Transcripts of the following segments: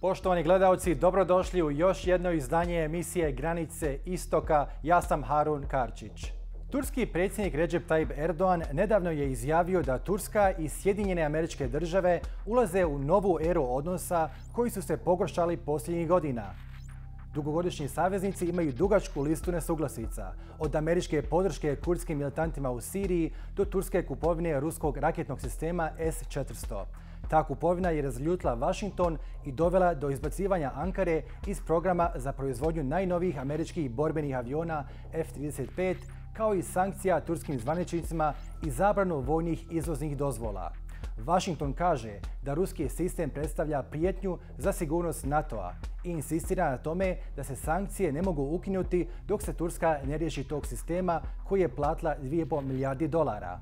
Poštovani gledalci, dobrodošli u još jedno izdanje emisije Granice Istoka. Ja sam Harun Karčić. Turski predsjednik Recep Tayyip Erdogan nedavno je izjavio da Turska i Sjedinjene Američke Države ulaze u novu eru odnosa koji su se pogoršali posljednjih godina. Dugogodišnji saveznici imaju dugačku listu nesuglasica, od američke podrške kurdskim militantima u Siriji do turske kupovine ruskog raketnog sistema S-400. Ta kupovina je razljutila Washington i dovela do izbacivanja Ankare iz programa za proizvodnju najnovijih američkih borbenih aviona F-35, kao i sankcija turskim zvaničnicima i zabranu vojnih izvoznih dozvola. Washington kaže da ruski sistem predstavlja prijetnju za sigurnost NATO-a i insistira na tome da se sankcije ne mogu ukinuti dok se Turska ne riješi tog sistema koji je platila 2,5 milijardi dolara.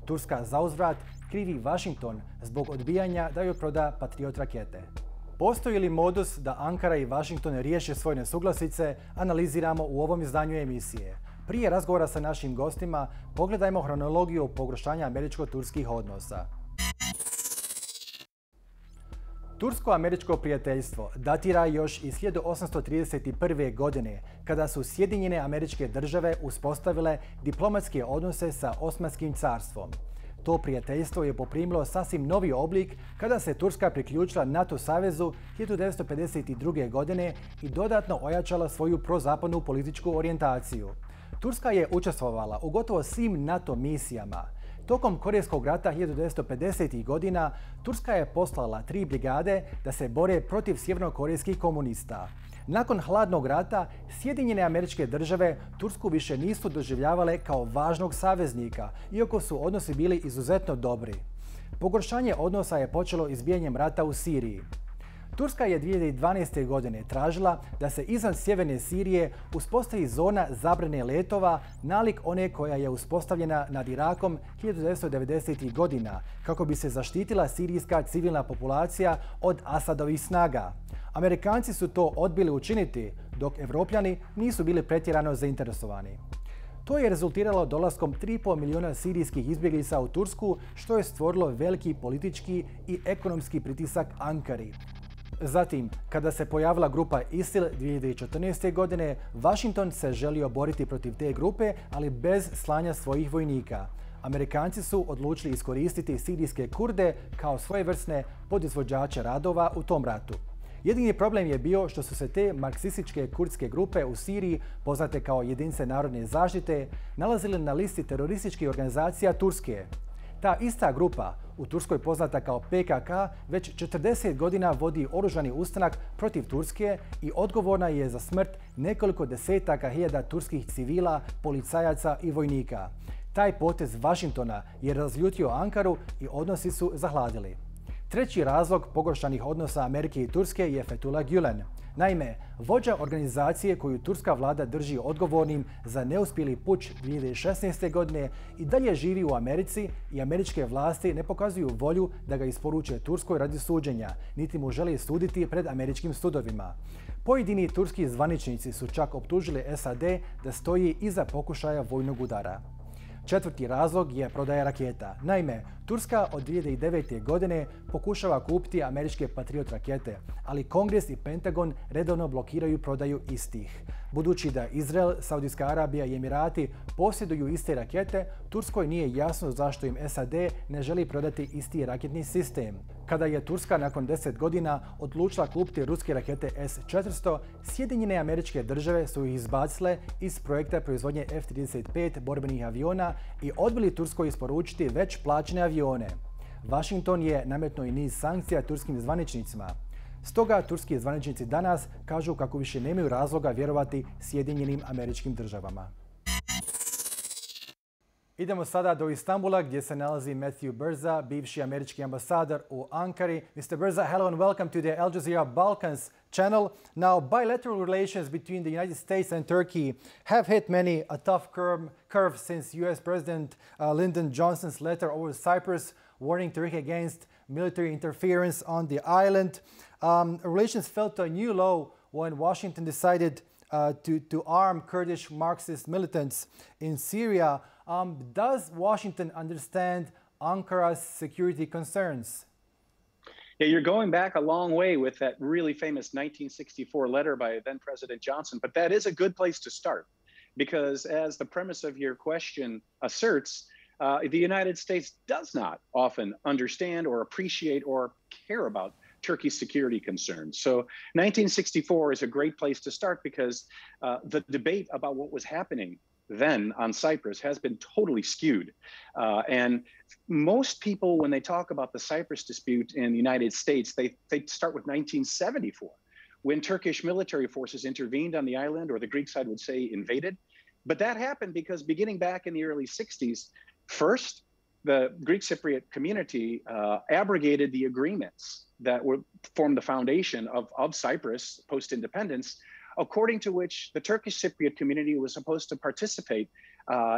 Turska zauzvrat krivi Washington zbog odbijanja da joj proda Patriot rakete. Postoji li modus da Ankara i Washington riješe svoje nesuglasice, analiziramo u ovom izdanju emisije. Prije razgovora sa našim gostima, pogledajmo hronologiju pogoršanja američko-turskih odnosa. Tursko-američko prijateljstvo datira još iz 1831. godine, kada su Sjedinjene Američke Države uspostavile diplomatske odnose sa Osmanskim carstvom. To prijateljstvo je poprimilo sasvim novi oblik kada se Turska priključila NATO savezu 1952. godine i dodatno ojačala svoju prozapadnu političku orijentaciju. Turska je učestvovala u gotovo svim NATO misijama. Tokom Korejskog rata 1950. godina Turska je poslala 3 brigade da se bore protiv sjevernokorejskih komunista. Nakon hladnog rata, Sjedinjene Američke Države Tursku više nisu doživljavale kao važnog saveznika, iako su odnosi bili izuzetno dobri. Pogoršanje odnosa je počelo izbijanjem rata u Siriji. Turska je 2012. godine tražila da se izvan sjeverne Sirije uspostavi zona zabrane letova nalik one koja je uspostavljena nad Irakom 1990. godina kako bi se zaštitila sirijska civilna populacija od Asadovih snaga. Amerikanci su to odbili učiniti, dok Evropljani nisu bili pretjerano zainteresovani. To je rezultiralo dolaskom 3,5 milijuna sirijskih izbjeglica u Tursku, što je stvorilo veliki politički i ekonomski pritisak Ankari. Zatim, kada se pojavila grupa ISIL 2014. godine, Washington se želio boriti protiv te grupe, ali bez slanja svojih vojnika. Amerikanci su odlučili iskoristiti sirijske Kurde kao svojevrsne podizvođače radova u tom ratu. Jedini problem je bio što su se te marksističke kurdske grupe u Siriji, poznate kao jedinice narodne zaštite, nalazile na listi terorističkih organizacija Turske. Ta ista grupa, u Turskoj poznata kao PKK, već 40 godina vodi oružani ustanak protiv Turske i odgovorna je za smrt nekoliko desetaka hiljada turskih civila, policajaca i vojnika. Taj potez Washingtona je razljutio Ankaru i odnosi su zahladili. Treći razlog pogoršanih odnosa Amerike i Turske je Fethullah Gülen. Naime, vođa organizacije koju turska vlada drži odgovornim za neuspjeli puč 2016. godine i dalje živi u Americi i američke vlasti ne pokazuju volju da ga isporuče Turskoj radi suđenja, niti mu žele suditi pred američkim sudovima. Pojedini turski zvaničnici su čak optužili SAD da stoji iza pokušaja vojnog udara. Četvrti razlog je prodaja raketa. Naime, Turska od 2009. godine pokušava kupiti američke Patriot rakete, ali Kongres i Pentagon redovno blokiraju prodaju istih. Budući da Izrael, Saudijska Arabija i Emirati posjeduju iste rakete, Turskoj nije jasno zašto im SAD ne želi prodati isti raketni sistem. Kada je Turska nakon 10 godina odlučila kupiti ruske rakete S-400, Sjedinjene Američke Države su ih izbacile iz projekta proizvodnje F-35 borbenih aviona i odbili Turskoj isporučiti već plaćene avione. Washington je nametnuo i niz sankcija turskim zvaničnicima. Stoga turski zvaničnici danas kažu kako više nemaju razloga vjerovati Sjedinjenim Američkim Državama. Idemo sada do Istanbula gdje se nalazi Matthew Berza, bivši američki ambasador u Ankari. Mr. Berza, hello and welcome to the Al Jazeera Balkans channel. Now, bilateral relations between the United States and Turkey have hit a tough curve since U.S. President Lyndon Johnson's letter over Cyprus warning Turkey against military interference on the island. Relations fell to a new low when Washington decided to arm Kurdish Marxist militants in Syria. Does Washington understand Ankara's security concerns? Yeah, you're going back a long way with that really famous 1964 letter by then President Johnson, but that is a good place to start because, as the premise of your question asserts, the United States does not often understand or appreciate or care about Turkey's security concerns. So 1964 is a great place to start because the debate about what was happening then on Cyprus has been totally skewed. And most people, when they talk about the Cyprus dispute in the United States, they start with 1974, when Turkish military forces intervened on the island, or the Greek side would say invaded. But that happened because beginning back in the early 60s, first, the Greek Cypriot community abrogated the agreements that would form the foundation of Cyprus post-independence, according to which the Turkish Cypriot community was supposed to participate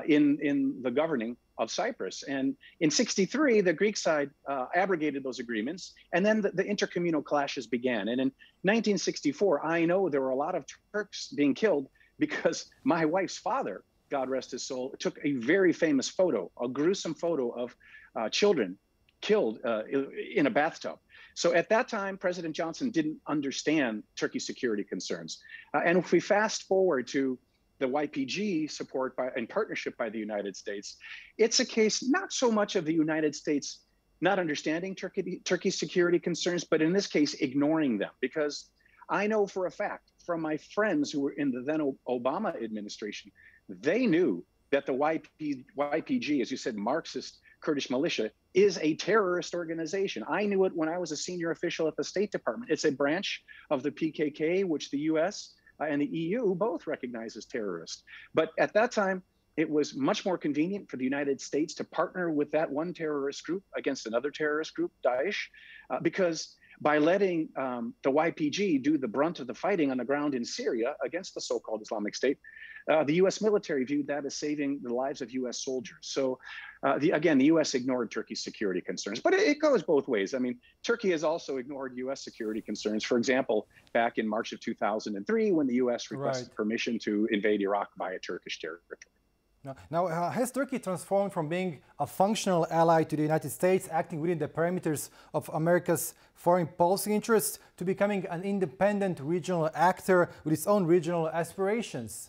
in the governing of Cyprus. And in 63, the Greek side abrogated those agreements, and then the intercommunal clashes began. And in 1964, I know there were a lot of Turks being killed because my wife's father, God rest his soul, took a very famous photo, a gruesome photo of children killed in a bathtub. So at that time, President Johnson didn't understand Turkey's security concerns. And if we fast forward to the YPG support and partnership by the United States, it's a case not so much of the United States not understanding Turkey's security concerns, but in this case, ignoring them. Because I know for a fact from my friends who were in the then Obama administration, they knew that the YPG, as you said, Marxist Kurdish militia, is a terrorist organization. I knew it when I was a senior official at the State Department. It's a branch of the PKK, which the US and the EU both recognize as terrorist. But at that time, it was much more convenient for the United States to partner with that one terrorist group against another terrorist group, Daesh, because by letting the YPG do the brunt of the fighting on the ground in Syria against the so-called Islamic State, the U.S. military viewed that as saving the lives of U.S. soldiers. So again, the U.S. ignored Turkey's security concerns, but it goes both ways. I mean, Turkey has also ignored U.S. security concerns. For example, back in March of 2003, when the U.S. requested permission to invade Iraq via Turkish territory. Now, has Turkey transformed from being a functional ally to the United States, acting within the parameters of America's foreign policy interests, to becoming an independent regional actor with its own regional aspirations?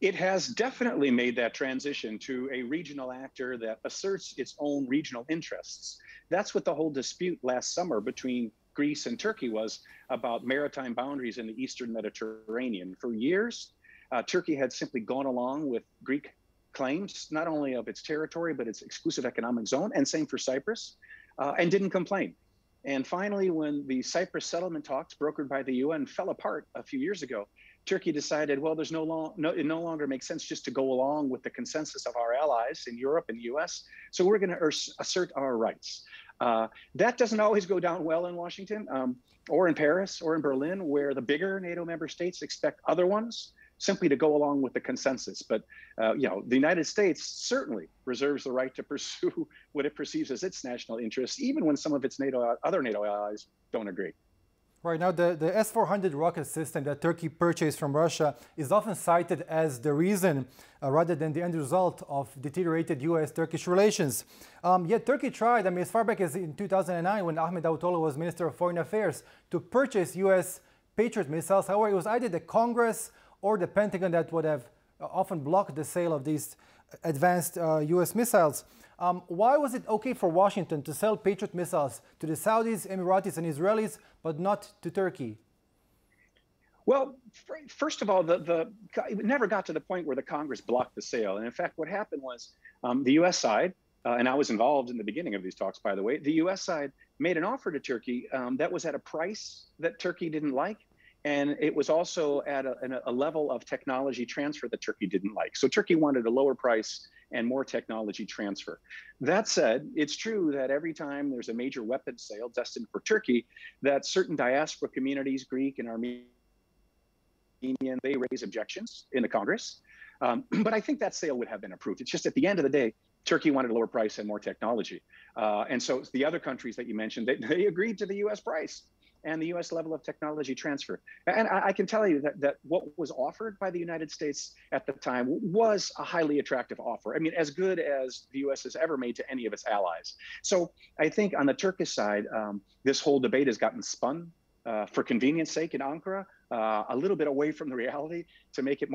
It has definitely made that transition to a regional actor that asserts its own regional interests. That's what the whole dispute last summer between Greece and Turkey was about maritime boundaries in the Eastern Mediterranean. For years, Turkey had simply gone along with Greek claims, not only of its territory, but its exclusive economic zone, and same for Cyprus, and didn't complain. And finally, when the Cyprus settlement talks brokered by the UN fell apart a few years ago, Turkey decided, well, it no longer makes sense just to go along with the consensus of our allies in Europe and the US, so we're going to assert our rights. That doesn't always go down well in Washington, or in Paris, or in Berlin, where the bigger NATO member states expect other ones simply to go along with the consensus. But the United States certainly reserves the right to pursue what it perceives as its national interests, even when some of its other NATO allies don't agree. Right now, the S-400 rocket system that Turkey purchased from Russia is often cited as the reason rather than the end result of deteriorated U.S.-Turkish relations. Yet Turkey tried, as far back as in 2009, when Ahmet Davutoğlu was Minister of Foreign Affairs, to purchase U.S. Patriot missiles. However, it was either the Congress or the Pentagon that would have often blocked the sale of these advanced U.S. missiles. Why was it okay for Washington to sell Patriot missiles to the Saudis, Emiratis, and Israelis, but not to Turkey? Well, first of all, it never got to the point where the Congress blocked the sale. And in fact, what happened was the U.S. side, and I was involved in the beginning of these talks, by the way, the U.S. side made an offer to Turkey that was at a price that Turkey didn't like. And it was also at a level of technology transfer that Turkey didn't like. So Turkey wanted a lower price and more technology transfer. That said, it's true that every time there's a major weapons sale destined for Turkey, that certain diaspora communities, Greek and Armenian, they raise objections in the Congress. But I think that sale would have been approved. It's just at the end of the day, Turkey wanted a lower price and more technology. And so the other countries that you mentioned, they agreed to the U.S. price. and the U.S. level of technology transfer. And I can tell you that what was offered by the United States at the time was a highly attractive offer. I mean, as good as the U.S. has ever made to any of its allies. So I think on the Turkish side, this whole debate has gotten spun for convenience sake in Ankara, a little bit away from the reality to make it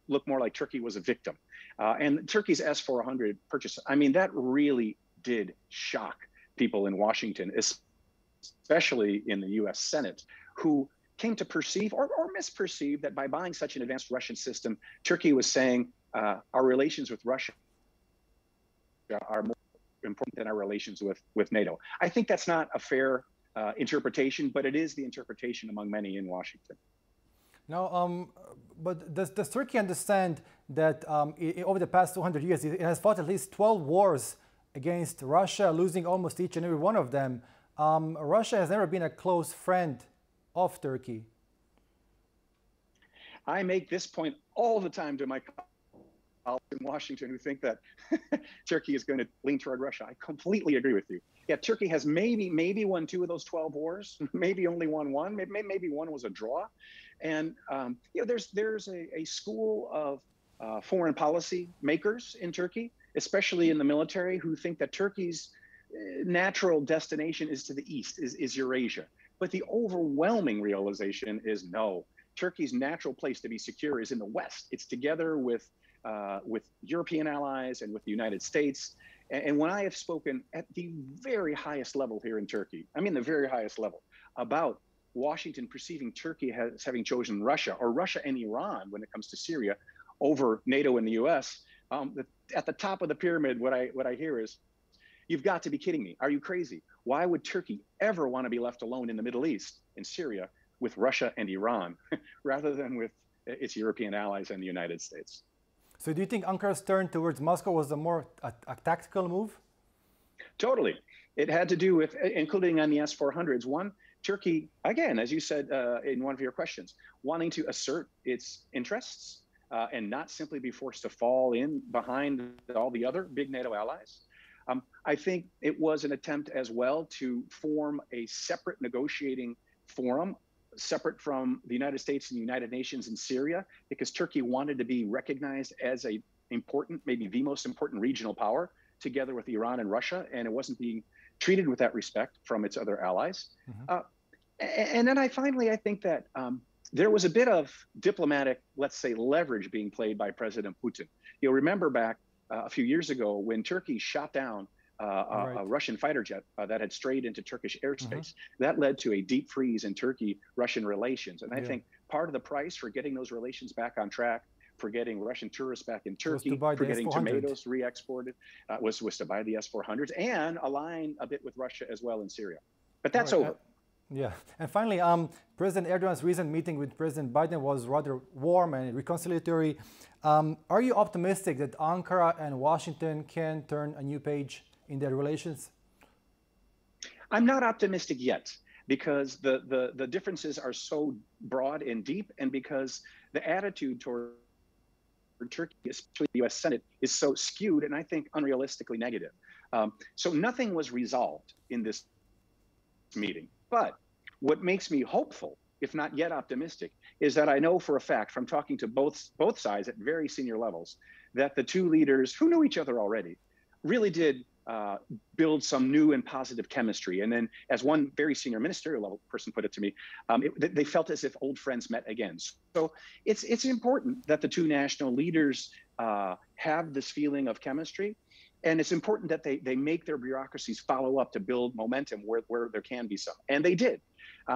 look more like Turkey was a victim. And Turkey's S-400 purchase, I mean, that really did shock people in Washington, especially in the US Senate, who came to perceive or misperceive that by buying such an advanced Russian system, Turkey was saying our relations with Russia are more important than our relations with NATO. I think that's not a fair interpretation, but it is the interpretation among many in Washington. Now, but does Turkey understand that over the past 200 years, it has fought at least 12 wars against Russia, losing almost each and every one of them? Russia has never been a close friend of Turkey. I make this point all the time to my colleagues in Washington who think that Turkey is going to lean toward Russia. I completely agree with you. Yeah, Turkey has maybe won 2 of those 12 wars, maybe only won 1, maybe one was a draw. And you know, there's a school of foreign policy makers in Turkey, especially in the military, who think that Turkey's natural destination is to the east, is Eurasia. But the overwhelming realization is no. Turkey's natural place to be secure is in the West. It's together with European allies and with the United States. And when I have spoken at the very highest level here in Turkey, I mean the very highest level, about Washington perceiving Turkey as having chosen Russia, or Russia and Iran when it comes to Syria, over NATO and the US, at the top of the pyramid, what I hear is, you've got to be kidding me. Are you crazy? Why would Turkey ever want to be left alone in the Middle East, in Syria, with Russia and Iran, rather than with its European allies and the United States? So do you think Ankara's turn towards Moscow was a tactical move? Totally. It had to do with, including on the S-400s, one, Turkey, again, as you said in one of your questions, wanting to assert its interests and not simply be forced to fall in behind all the other big NATO allies. I think it was an attempt as well to form a separate negotiating forum, separate from the United States and the United Nations in Syria, because Turkey wanted to be recognized as a important, maybe the most important regional power, together with Iran and Russia, and it wasn't being treated with that respect from its other allies. Mm-hmm. And then I think that there was a bit of diplomatic, let's say, leverage being played by President Putin. You'll remember back a few years ago when Turkey shot down a Russian fighter jet that had strayed into Turkish airspace. Mm-hmm. That led to a deep freeze in Turkey-Russian relations. And I think part of the price for getting those relations back on track, for getting Russian tourists back in Turkey, for getting tomatoes re-exported, was to buy the S-400s and align a bit with Russia as well in Syria. But that's over. Yeah. And finally, President Erdogan's recent meeting with President Biden was rather warm and reconciliatory. Are you optimistic that Ankara and Washington can turn a new page in their relations? I'm not optimistic yet, because the differences are so broad and deep, and because the attitude toward Turkey, especially the US Senate, is so skewed and I think unrealistically negative. So nothing was resolved in this meeting. But what makes me hopeful, if not yet optimistic, is that I know for a fact from talking to both sides at very senior levels that the two leaders, who knew each other already, really did build some new and positive chemistry. And then, as one very senior ministerial level person put it to me, they felt as if old friends met again. So it's important that the two national leaders have this feeling of chemistry. And it's important that they make their bureaucracies follow up to build momentum where there can be some. And they did.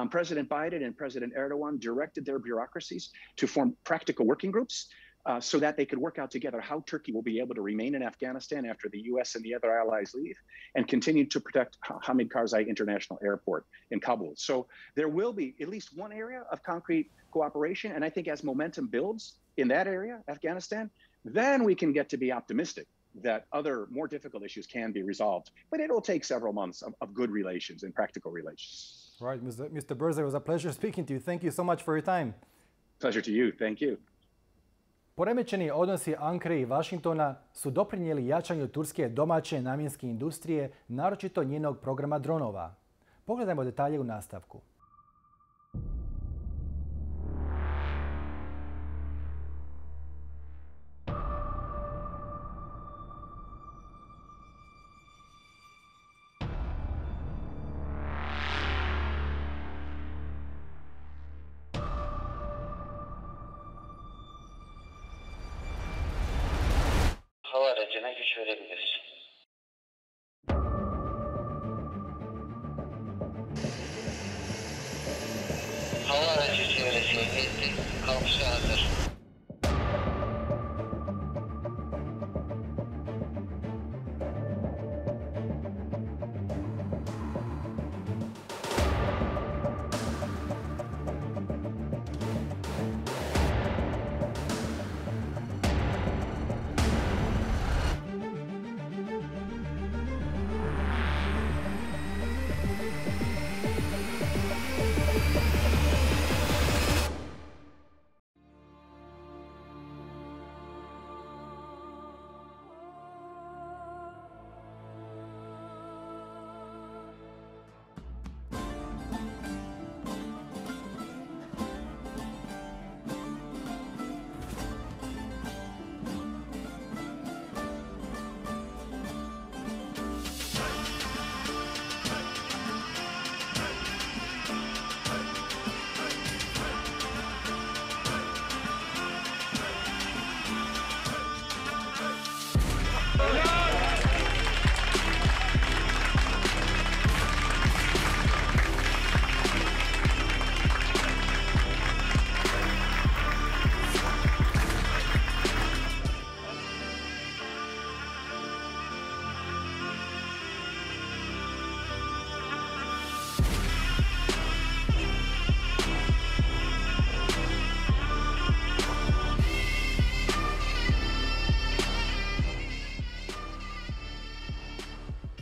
President Biden and President Erdogan directed their bureaucracies to form practical working groups so that they could work out together how Turkey will be able to remain in Afghanistan after the US and the other allies leave, and continue to protect Hamid Karzai International Airport in Kabul. So there will be at least one area of concrete cooperation. And I think as momentum builds in that area, Afghanistan, then we can get to be optimistic that other more difficult issues can be resolved. But it'll take several months of good relations and practical relations. Right, Mr. Berzai, it was a pleasure speaking to you. Thank you so much for your time. Pleasure to you. Thank you. Poremećeni odnosi Ankare i Vašingtona su doprinijeli jačanju turske domaće namjenske industrije, naročito njenog programa dronova. Pogledajmo detalje u nastavku. aracına güç verebiliriz. Hava aracı çevresi etti. Kalkışa hazır.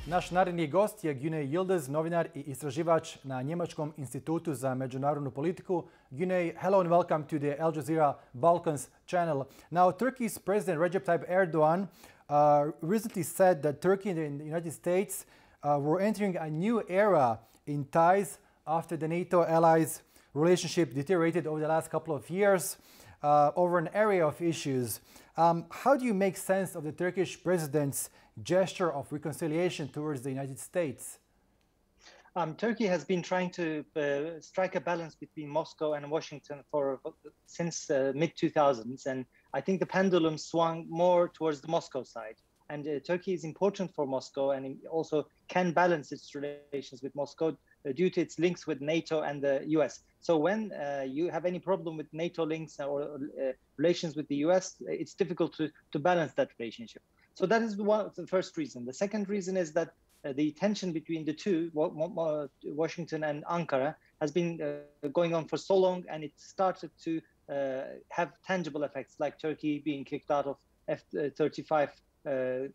Naš naredni gost je Güney Yıldız, novinar i istraživač na Njemačkom institutu za međunarodnu politiku. Güney, hello and welcome to the Al Jazeera Balkans channel. Now, Turkey's President Recep Tayyip Erdogan recently said that Turkey and the United States were entering a new era in ties after the NATO allies' relationship deteriorated over the last couple of years over an area of issues. How do you make sense of the Turkish president's gesture of reconciliation towards the United States? Turkey has been trying to strike a balance between Moscow and Washington since mid-2000s, and I think the pendulum swung more towards the Moscow side. And Turkey is important for Moscow, and it also can balance its relations with Moscow due to its links with NATO and the US. So when you have any problem with NATO links or relations with the US, it's difficult to balance that relationship. So that is the first reason. The second reason is that the tension between the two, Washington and Ankara, has been going on for so long, and it started to have tangible effects, like Turkey being kicked out of F-35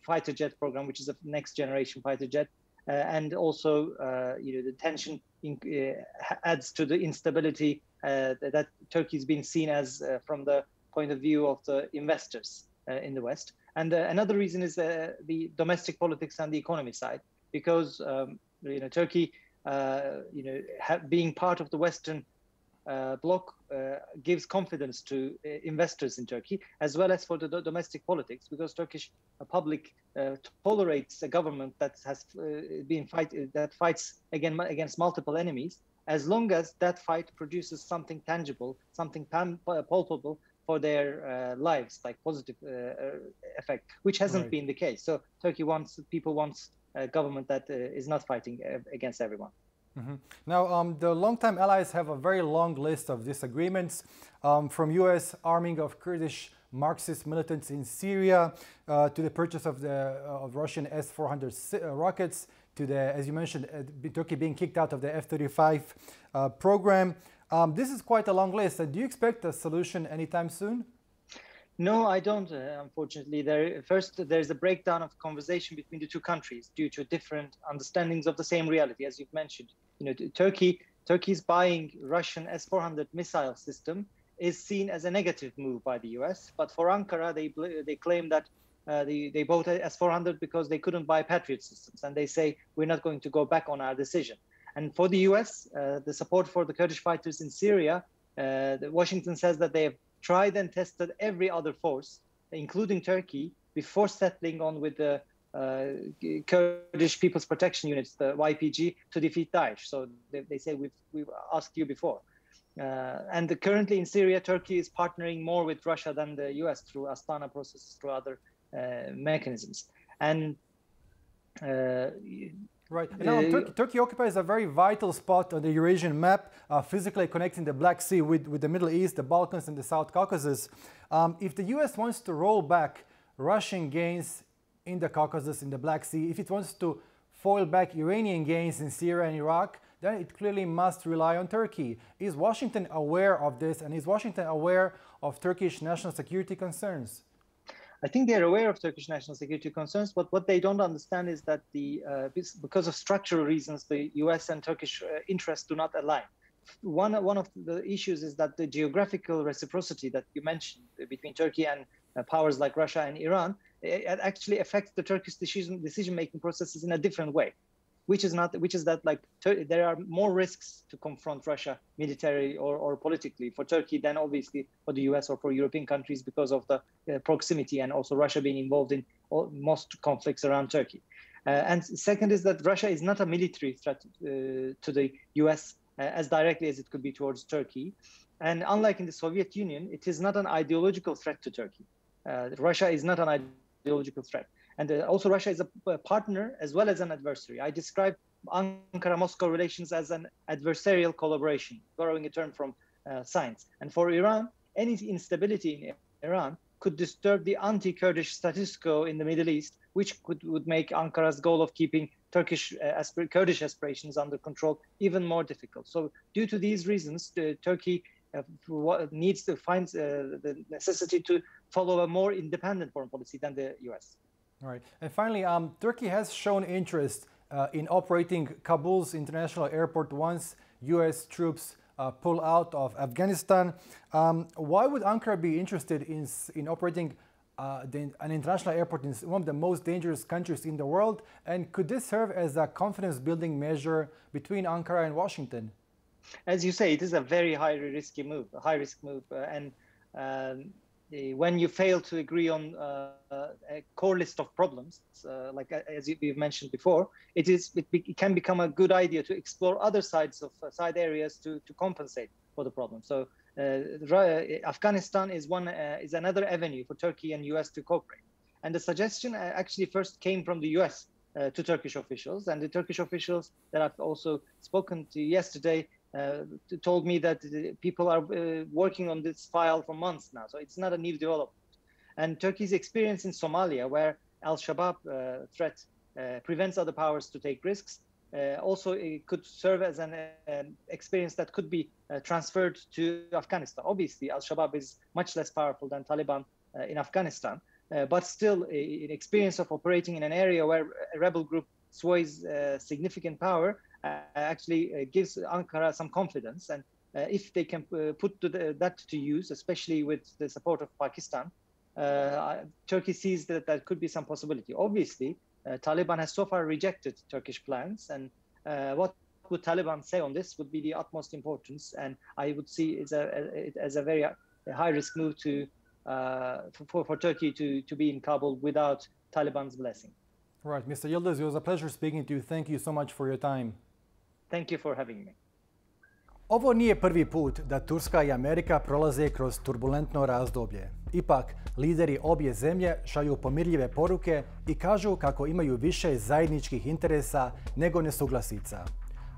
fighter jet program, which is a next generation fighter jet. And also, the tension adds to the instability that Turkey is being seen as from the point of view of the investors in the West. And another reason is the domestic politics and the economy side, because Turkey, being part of the Western bloc, gives confidence to investors in Turkey, as well as for the domestic politics, because Turkish public tolerates a government that has that fights against multiple enemies, as long as that fight produces something tangible, something palpable for their lives, like positive effect, which hasn't been the case. So people want a government that is not fighting against everyone. Mm-hmm. Now, the longtime allies have a very long list of disagreements, from U.S. arming of Kurdish Marxist militants in Syria to the purchase of Russian S-400 rockets, to the, as you mentioned, Turkey being kicked out of the F-35 program. This is quite a long list. Do you expect a solution anytime soon? No, I don't, unfortunately. There's a breakdown of conversation between the two countries due to different understandings of the same reality, as you've mentioned. Turkey's buying Russian S-400 missile system is seen as a negative move by the US. But for Ankara, they claim that they bought S-400 because they couldn't buy Patriot systems. And they say, we're not going to go back on our decision. And for the US, the support for the Kurdish fighters in Syria, Washington says that they have tried and tested every other force, including Turkey, before settling on with the Kurdish People's Protection Units, the YPG, to defeat Daesh. So they say, we've asked you before. And currently in Syria, Turkey is partnering more with Russia than the US through Astana processes, through other mechanisms. And right. Now, Turkey occupies a very vital spot on the Eurasian map, physically connecting the Black Sea with the Middle East, the Balkans, and the South Caucasus. If the U.S. wants to roll back Russian gains in the Caucasus, in the Black Sea, if it wants to foil back Iranian gains in Syria and Iraq, then it clearly must rely on Turkey. Is Washington aware of this, and is Washington aware of Turkish national security concerns? I think they're aware of Turkish national security concerns, but what they don't understand is that because of structural reasons, the US and Turkish interests do not align. One of the issues is that the geographical reciprocity that you mentioned between Turkey and powers like Russia and Iran, it actually affects the Turkish decision-making processes in a different way, which is that like there are more risks to confront Russia militarily or politically for Turkey than obviously for the US or for European countries because of the proximity and also Russia being involved in most conflicts around Turkey. And second is that Russia is not a military threat to the US as directly as it could be towards Turkey. And unlike in the Soviet Union, it is not an ideological threat to Turkey. Russia is not an ideological threat. And also Russia is a partner as well as an adversary. I describe Ankara-Moscow relations as an adversarial collaboration, borrowing a term from science. And for Iran, any instability in Iran could disturb the anti-Kurdish status quo in the Middle East, which would make Ankara's goal of keeping Kurdish aspirations under control even more difficult. So due to these reasons, Turkey needs to find the necessity to follow a more independent foreign policy than the US. All right. And finally, Turkey has shown interest in operating Kabul's international airport once US troops pull out of Afghanistan. Why would Ankara be interested in operating an international airport in one of the most dangerous countries in the world? And could this serve as a confidence-building measure between Ankara and Washington? As you say, it is a very high-risk move. And when you fail to agree on a core list of problems, like as we've mentioned before, it can become a good idea to explore other side areas to compensate for the problem. So Afghanistan is another avenue for Turkey and US to cooperate. And the suggestion actually first came from the US to Turkish officials, and the Turkish officials that I've also spoken to yesterday told me that people are working on this file for months now. So it's not a new development. And Turkey's experience in Somalia, where Al-Shabaab threat prevents other powers to take risks, also it could serve as an experience that could be transferred to Afghanistan. Obviously, Al-Shabaab is much less powerful than Taliban in Afghanistan, but still an experience of operating in an area where a rebel group sways significant power actually gives Ankara some confidence. And if they can put that to use, especially with the support of Pakistan, Turkey sees that could be some possibility. Obviously, Taliban has so far rejected Turkish plans, and what would Taliban say on this would be the utmost importance, and I would see it as a very high-risk move for Turkey to be in Kabul without Taliban's blessing. Right, Mr. Yildiz, it was a pleasure speaking to you. Thank you so much for your time. Thank you for having me. Ovo nije prvi put da Turska i Amerika prolaze kroz turbulentno razdoblje. Ipak, lideri obje zemlje šalju pomirljive poruke i kažu kako imaju više zajedničkih interesa nego nesuglasica.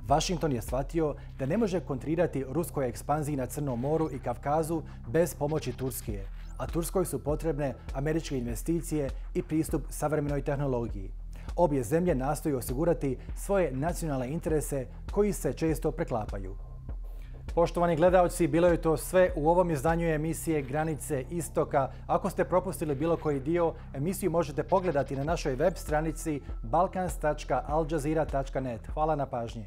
Washington je shvatio da ne može kontrirati ruskoj ekspanziji na Crnom moru i Kavkazu bez pomoći Turske, a Turskoj su potrebne američke investicije i pristup savremenoj tehnologiji. Obje zemlje nastoje osigurati svoje nacionalne interese koji se često preklapaju. Poštovani gledaoci, bilo je to sve u ovom izdanju emisije Granice Istoka. Ako ste propustili bilo koji dio, emisiju možete pogledati na našoj web stranici balkans.aljazeera.net. Hvala na pažnji.